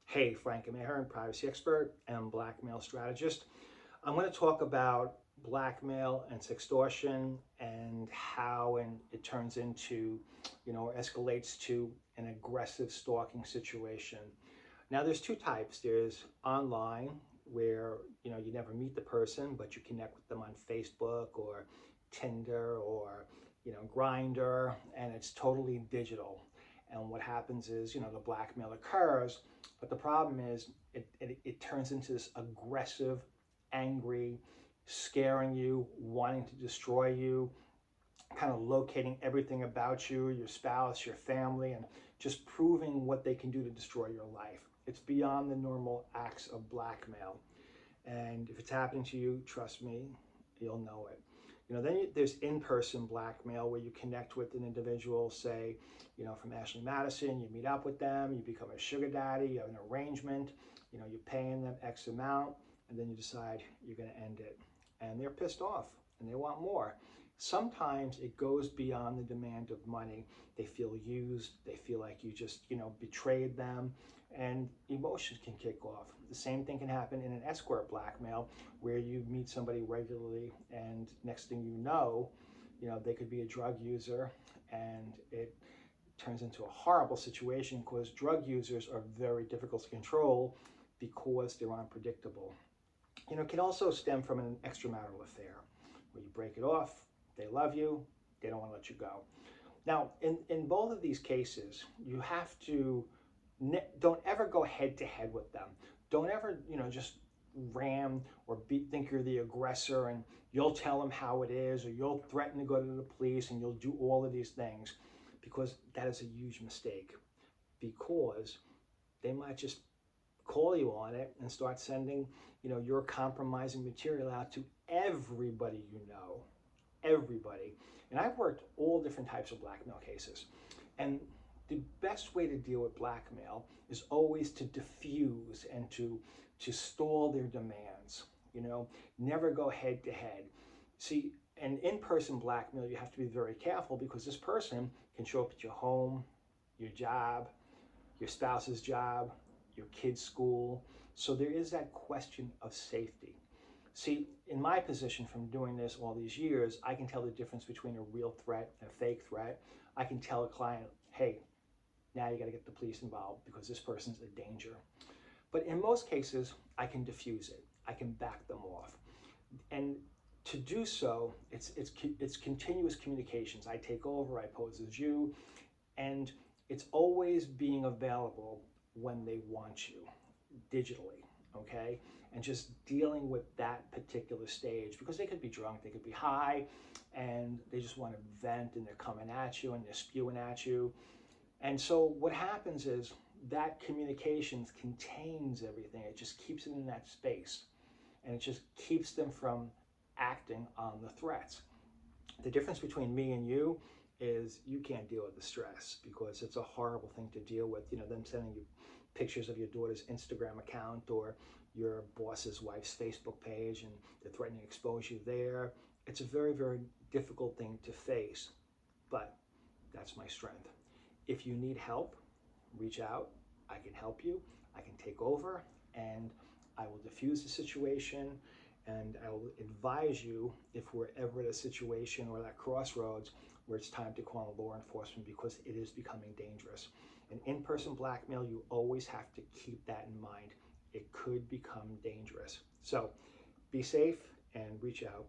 Hey, Frank Maher, privacy expert and blackmail strategist. I'm going to talk about blackmail and sextortion and how it turns into, or escalates to an aggressive stalking situation. Now, there's two types. There's online, where you never meet the person, but you connect with them on Facebook or Tinder or Grindr, and it's totally digital. And what happens is, the blackmail occurs, but the problem is it turns into this aggressive, angry, scaring you, wanting to destroy you, kind of locating everything about you, your spouse, your family, and just proving what they can do to destroy your life. It's beyond the normal acts of blackmail. And if it's happening to you, trust me, you'll know it. There's in-person blackmail where you connect with an individual, say, from Ashley Madison, you meet up with them, you become a sugar daddy, you have an arrangement, you're paying them X amount, and then you decide you're going to end it. And they're pissed off and they want more. Sometimes it goes beyond the demand of money. They feel used, they feel like you just, betrayed them, and emotions can kick off. The same thing can happen in an escort blackmail where you meet somebody regularly and next thing you know, they could be a drug user, and it turns into a horrible situation because drug users are very difficult to control because they're unpredictable. It can also stem from an extramarital affair where you break it off, they love you, they don't want to let you go. Now, in both of these cases, you have to, don't ever go head to head with them. Don't ever, just ram or think you're the aggressor and you'll tell them how it is, or you'll threaten to go to the police and you'll do all of these things, because that is a huge mistake, because they might just call you on it and start sending, your compromising material out to everybody everybody. And I've worked all different types of blackmail cases. And the best way to deal with blackmail is always to diffuse and to stall their demands, never go head to head. See, an in-person blackmail, you have to be very careful because this person can show up at your home, your job, your spouse's job, your kid's school. So there is that question of safety. See, in my position from doing this all these years, I can tell the difference between a real threat and a fake threat. I can tell a client, hey, now you got to get the police involved because this person's a danger. But in most cases, I can diffuse it. I can back them off. And to do so, it's continuous communications. I take over, I pose as you, and it's always being available when they want you digitally, okay? And just dealing with that particular stage, because they could be drunk, they could be high, and they just want to vent, and they're coming at you and they're spewing at you. And so what happens is that communications contains everything. It just keeps it in that space, and it just keeps them from acting on the threats. The difference between me and you is you can't deal with the stress, because it's a horrible thing to deal with. Them sending you pictures of your daughter's Instagram account or your boss's wife's Facebook page, and they're threatening to expose you there. It's a very, very difficult thing to face, but that's my strength. If you need help, reach out. I can help you. I can take over, and I will diffuse the situation, and I will advise you if we're ever at a situation or that crossroads where it's time to call law enforcement, because it is becoming dangerous. An in-person blackmail, you always have to keep that in mind. It could become dangerous. So be safe and reach out.